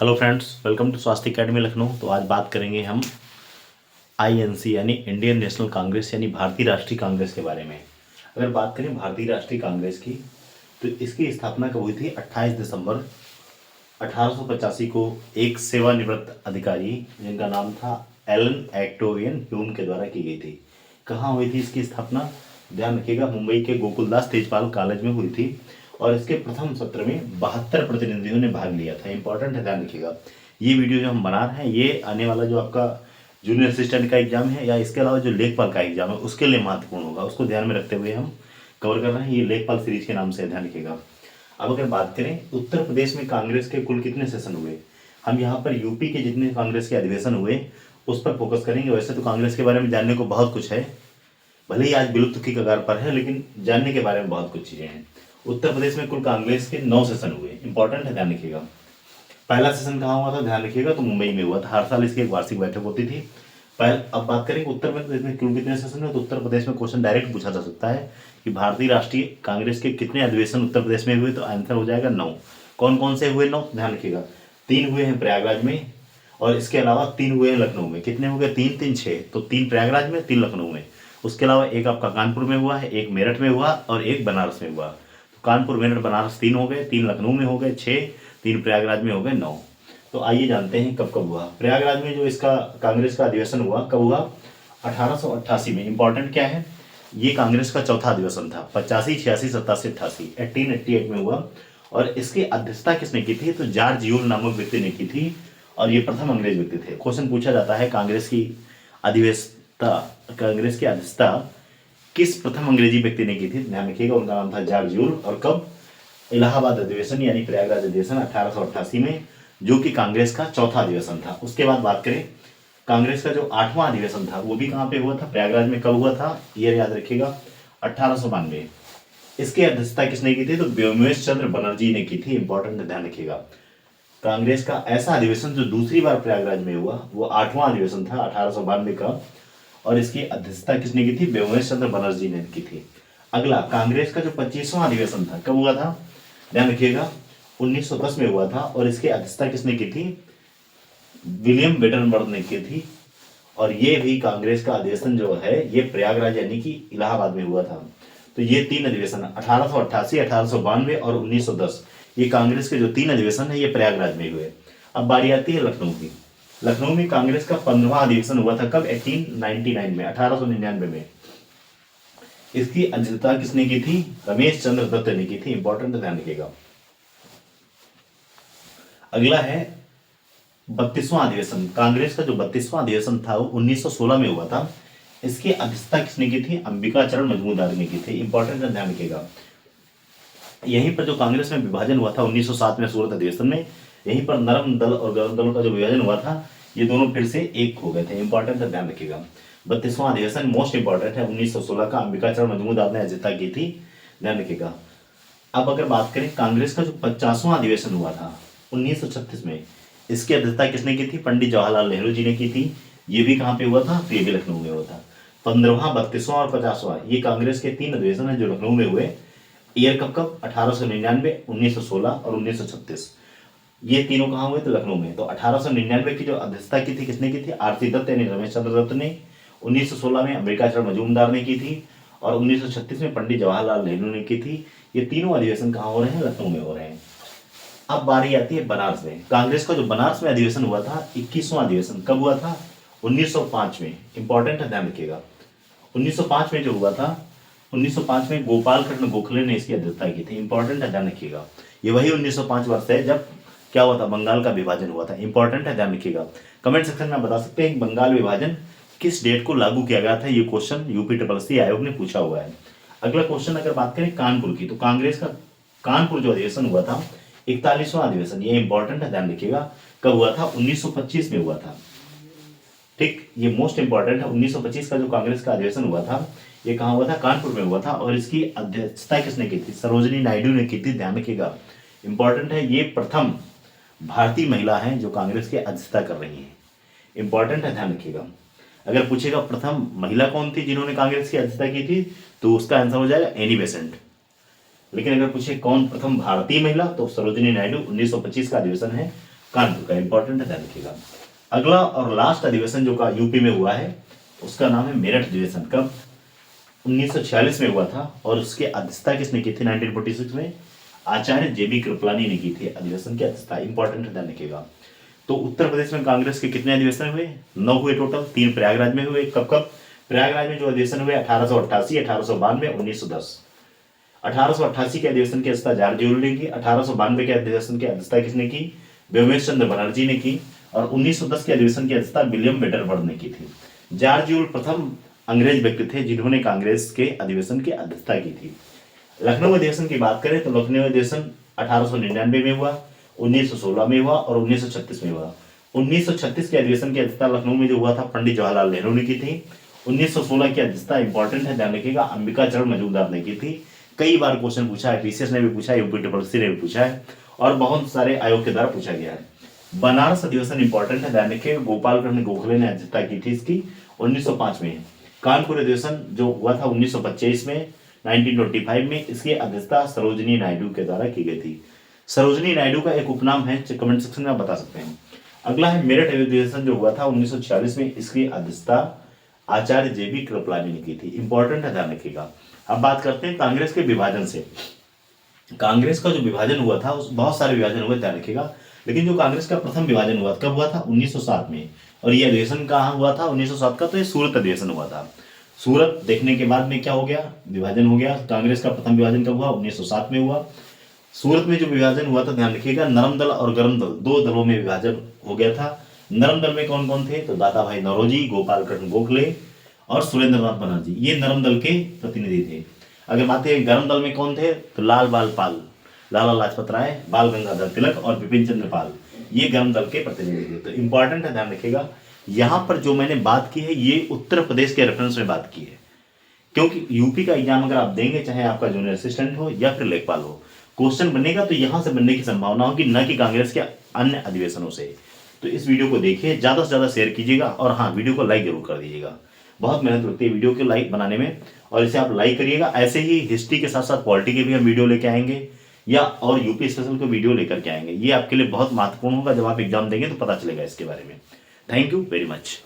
Hello friends, welcome to स्वास्थ्य academy Lucknow. तो आज बात करेंगे हम आईएनसी यानी इंडियन नेशनल कांग्रेस यानी भारतीय राष्ट्रीय कांग्रेस के बारे में। अगर बात करें भारतीय राष्ट्रीय कांग्रेस की, तो इसकी स्थापना कब हुई थी? 28 दिसंबर 1885 को एक सेवानिवृत्त अधिकारी जिनका नाम था एलन एक्टोवियन ह्यूम के द्वारा की गई थी। कहाँ हुई थी इसकी स्थापना? ध्यान रखिएगा, मुंबई के गोकुलदास तेजपाल कॉलेज में हुई थी और इसके प्रथम सत्र में 72 प्रतिनिधियों ने भाग लिया था। इंपॉर्टेंट है, ध्यान रखिएगा। ये वीडियो जो हम बना रहे हैं ये आने वाला जो आपका जूनियर असिस्टेंट का एग्जाम है या इसके अलावा जो लेखपाल का एग्जाम है उसके लिए महत्वपूर्ण होगा, उसको ध्यान में रखते हुए हम कवर कर रहे हैं। ये लेखपाल सीरीज के नाम से, ध्यान रखिएगा। अब अगर बात करें उत्तर प्रदेश में कांग्रेस के कुल कितने सेशन हुए, हम यहाँ पर यूपी के जितने कांग्रेस के अधिवेशन हुए उस पर फोकस करेंगे। वैसे तो कांग्रेस के बारे में जानने को बहुत कुछ है, भले ही आज विलुप्त की कगार पर है, लेकिन जानने के बारे में बहुत कुछ चीजें हैं। उत्तर प्रदेश में कुल कांग्रेस के 9 सेशन हुए। इंपॉर्टेंट है, ध्यान रखिएगा। पहला सेशन कहाँ हुआ था? ध्यान रखिएगा, तो मुंबई में हुआ था। हर साल इसकी एक वार्षिक बैठक होती थी। अब बात करेंगे उत्तर प्रदेश में कुल कितने सेशन हुए, तो उत्तर प्रदेश में क्वेश्चन डायरेक्ट पूछा जा सकता है कि भारतीय राष्ट्रीय कांग्रेस के कितने अधिवेशन उत्तर प्रदेश में हुए, तो आंसर हो जाएगा 9। कौन कौन से हुए? 9, ध्यान रखिएगा। 3 हुए हैं प्रयागराज में और इसके अलावा 3 हुए हैं लखनऊ में। कितने हो गए? 3 3 6, तो 3 प्रयागराज में, 3 लखनऊ में। उसके अलावा एक आपका कानपुर में हुआ है, एक मेरठ में हुआ और एक बनारस में हुआ। तो कानपुर मेरठ बनारस 3 हो गए, 3 लखनऊ में हो गए 6, 3 प्रयागराज में हो गए 9। तो आइए जानते हैं कब कब हुआ। प्रयागराज में जो इसका कांग्रेस का अधिवेशन हुआ कब हुआ? 1888 में। इंपॉर्टेंट क्या है? ये कांग्रेस का चौथा अधिवेशन था। 85, 86, 87, 88, 1888 में हुआ। और इसकी अध्यक्षता किसने की थी? तो जॉर्ज यूल नामक व्यक्ति ने की थी और ये प्रथम अंग्रेज व्यक्ति थे। क्वेश्चन पूछा जाता है कांग्रेस की अध्यक्षता किस प्रथम अंग्रेजी व्यक्ति ने की थी? ध्यान रखिएगा, उनका नाम था जॉर्ज यूल। और कब? इलाहाबाद अधिवेशन यानी प्रयागराज अधिवेशन 1888 में, जो कि कांग्रेस का चौथा अधिवेशन था। उसके बाद बात करें कांग्रेस का जो 8वां अधिवेशन था वो भी कहाँ पे हुआ था? प्रयागराज में। कब हुआ था? ईयर याद रखिएगा, 1892। इसकी अध्यक्षता किसने की थी? तो व्योमेश चंद्र बनर्जी ने की थी। इंपॉर्टेंट, ध्यान रखिएगा। कांग्रेस का ऐसा अधिवेशन जो दूसरी बार प्रयागराज में हुआ वो 8वां अधिवेशन था 1892 का, और इसकी अध्यक्षता किसने की थी? व्योमेश चंद्र बनर्जी ने की थी। अगला कांग्रेस का जो 25वां अधिवेशन था कब हुआ था? ध्यान रखिएगा, 1910 में हुआ था और इसकी अध्यक्षता किसने की थी? विलियम बेटनबर्ग ने की थी। और ये भी कांग्रेस का अधिवेशन जो है ये प्रयागराज यानी कि इलाहाबाद में हुआ था। तो ये 3 अधिवेशन 1888, 1892 और 1910, ये कांग्रेस के जो 3 अधिवेशन है ये प्रयागराज में हुए। अब बारी आती है लखनऊ की। लखनऊ में कांग्रेस का 15वां अधिवेशन हुआ था। कब? 1899 में, 1899 में। इसकी अध्यक्षता किसने की थी? रमेश चंद्र दत्त ने की थी। इंपॉर्टेंट, ध्यान रखिएगा। अगला है 32वां अधिवेशन। कांग्रेस का जो 32वां अधिवेशन था वो 1916 में हुआ था। इसकी अध्यक्षता किसने की थी? अंबिकाचरण मजमूदार ने की थी। इंपॉर्टेंट, ध्यान रखिएगा। यहीं पर जो कांग्रेस में विभाजन हुआ था 1907 में सूरत अधिवेशन में, यहीं पर नरम दल और गरम दलों का जो विभाजन हुआ था ये दोनों फिर से एक हो गए थे। इंपॉर्टेंट, ध्यान रखिएगा। 32वां अधिवेशन मोस्ट इंपॉर्टेंट है, 1916 का, अंबिकाचरण मजमूदार ने अध्यक्षता की थी। ध्यान रखिएगा। अब अगर बात करें कांग्रेस का जो 50वां अधिवेशन हुआ था 1936 में, इसकी अध्यक्षता किसने की थी? पंडित जवाहरलाल नेहरू जी ने की थी। ये भी कहाँ पे हुआ था? तो ये भी लखनऊ में हुआ था। 15वां, 32वां और 50वां ये कांग्रेस के 3 अधिवेशन हैं जो लखनऊ में हुए। ईयर कब कब? 1899, 1916 और 1936। ये तीनों कहाँ हुए? तो लखनऊ में। तो 1899 की जो अध्यक्षता की थी किसने की थी? आरती दत्त यानी रमेश चंद्र दत्त ने। 1916 में अंबिकाचरण मजूमदार ने की थी और 1936 में पंडित जवाहरलाल नेहरू ने की थी। ये तीनों अधिवेशन कहाँ हो रहे हैं? लखनऊ में हो रहे हैं। अब बारी आती है बनारस में। कांग्रेस का जो बनारस में अधिवेशन हुआ था 21वां अधिवेशन कब हुआ था? 1905 में। इंपॉर्टेंट है, ध्यान रखिएगा। 1905 में जो हुआ था, 1905 में गोपाल कृष्ण गोखले ने इसकी अध्यक्षता की थी। इंपॉर्टेंट है, ध्यान रखिएगा। ये वही 1905 वर्ष है जब क्या हुआ था? बंगाल का विभाजन हुआ था। इंपॉर्टेंट है, ध्यान रखिएगा। कमेंट सेक्शन में बता सकते हैं बंगाल विभाजन किस डेट को लागू किया गया था। ये क्वेश्चन यूपी आयोग ने पूछा हुआ है। अगला क्वेश्चन अगर बात करें कानपुर की, तो कांग्रेस का कानपुर जो अधिवेशन हुआ था 41वां अधिवेशन, ये इंपॉर्टेंट है, ध्यान रखिएगा। कब हुआ था? 1925 में हुआ था। ठीक, ये मोस्ट इंपॉर्टेंट है। 1925 का जो कांग्रेस का अधिवेशन हुआ था ये कहाँ हुआ था? कानपुर में हुआ था और इसकी अध्यक्षता किसने की थी? सरोजिनी नायडू ने की थी। ध्यान रखिएगा, इंपॉर्टेंट है। ये प्रथम भारतीय महिला हैं जो कांग्रेस की अध्यक्षता कर रही हैं। इंपॉर्टेंट है, ध्यान रखिएगा। अगर पूछेगा प्रथम महिला कौन थी जिन्होंने कांग्रेस की अध्यक्षता की थी, तो उसका आंसर हो जाएगा एनी बेसेंट। लेकिन अगर पूछे कौन प्रथम भारतीय महिला, तो सरोजिनी नायडू। 1925 का अधिवेशन है कानपुर का, इंपॉर्टेंट है, ध्यान रखिएगा। अगला और लास्ट अधिवेशन जो का यूपी में हुआ है उसका नाम है मेरठ अधिवेशन। कब? 1946 में हुआ था और उसकी अध्यक्षता किसने की थी? 1946 में आचार्य जेबी कृपलानी ने की थी अधिवेशन की अध्यक्षता। इंपॉर्टेंट है, ध्यान रखिएगा। तो उत्तर प्रदेश में कांग्रेस के कितने अधिवेशन हुए? 9 हुए टोटल। 3 प्रयागराज में हुए। कब कब? प्रयागराज में जो अधिवेशन हुए 1888, 1892, 1910। 1888 के अधिवेशन की अध्यक्षता जॉर्ज यूल ने की। 1892 के अधिवेशन की अध्यक्षता किसने की? व्योमेश चंद्र बनर्जी ने की। और 1910 के अधिवेशन की अध्यक्षता विलियम वेटरबर्ग ने की थी। जॉर्ज यूल प्रथम अंग्रेज व्यक्ति थे जिन्होंने कांग्रेस के अधिवेशन की अध्यक्षता की थी। लखनऊ अधिवेशन की बात करें तो लखनऊ अधिवेशन 1899 में हुआ, 1916 में हुआ और 1936 में हुआ। 1936 के अधिवेशन की अध्यक्षता लखनऊ में जो हुआ था पंडित जवाहरलाल नेहरू ने की थी। 1916 की अध्यक्षता इंपॉर्टेंट है, ध्यान रखिएगा, अंबिका चरण मजूमदार ने की थी। कई बार क्वेश्चन पूछा है, पीसीएस ने भी पूछा है, यूपी ट्रिपल ने भी पूछा है और बहुत सारे आयोग के द्वारा पूछा गया है। बनारस अधिवेशन इंपॉर्टेंट है, ध्यान रखिए, गोपाल कृष्ण गोखले ने अध्यक्षता की थी इसकी 1905 में। कानपुर अधिवेशन जो हुआ था 1925 में, 1925 में, इसकी अध्यक्षता सरोजिनी नायडू के द्वारा की गई थी। सरोजिनी नायडू का एक उपनाम है, कमेंट सेक्शन में आप बता सकते हैं। अगला है मेरठ अधिवेशन जो हुआ था 1946 में, इसकी अध्यक्षता आचार्य जेबी कृपलानी ने की थी। इंपॉर्टेंट है, ध्यान रखिएगा। अब बात करते हैं कांग्रेस के विभाजन से। कांग्रेस का जो विभाजन हुआ था उस बहुत सारे विभाजन हुए, ध्यान रखिएगा, लेकिन जो कांग्रेस का प्रथम विभाजन हुआ कब हुआ था? 1907 में। और ये अधिवेशन कहाँ हुआ था 1907 का? तो ये सूरत अधिवेशन हुआ था। सूरत देखने के बाद में क्या हो गया? विभाजन हो गया। कांग्रेस का प्रथम विभाजन कब हुआ? 1907 में हुआ। सूरत में जो विभाजन हुआ था, ध्यान रखिएगा, नरम दल और गरम दल 2 दलों में विभाजन हो गया था। नरम दल में कौन कौन थे? तो दादा भाई नौरोजी, गोपाल कृष्ण गोखले और सुरेंद्र नाथ बनर्जी, ये नरम दल के प्रतिनिधि थे। अगर बात है गरम दल में कौन थे? तो लाल बाल पाल, लाला लाजपत राय, बाल गंगाधर तिलक और बिपिन चंद्र पाल, ये गरम दल के प्रतिनिधि थे। तो इंपॉर्टेंट है, ध्यान रखिएगा। यहाँ पर जो मैंने बात की है ये उत्तर प्रदेश के रेफरेंस में बात की है, क्योंकि यूपी का एग्जाम अगर आप देंगे, चाहे आपका जूनियर असिस्टेंट हो या फिर लेखपाल हो, क्वेश्चन बनेगा तो यहाँ से बनने की संभावना होगी, न कि कांग्रेस के अन्य अधिवेशनों से। तो इस वीडियो को देखिए, ज़्यादा से ज़्यादा शेयर कीजिएगा और हाँ, वीडियो को लाइक जरूर कर दीजिएगा। बहुत मेहनत लगती है वीडियो के लाइक बनाने में और इसे आप लाइक करिएगा। ऐसे ही हिस्ट्री के साथ साथ पॉलिटी के भी हम वीडियो लेके आएंगे या और यूपी स्पेशल को वीडियो लेकर के आएंगे। ये आपके लिए बहुत महत्वपूर्ण होगा, जब आप एग्जाम देंगे तो पता चलेगा इसके बारे में। Thank you very much.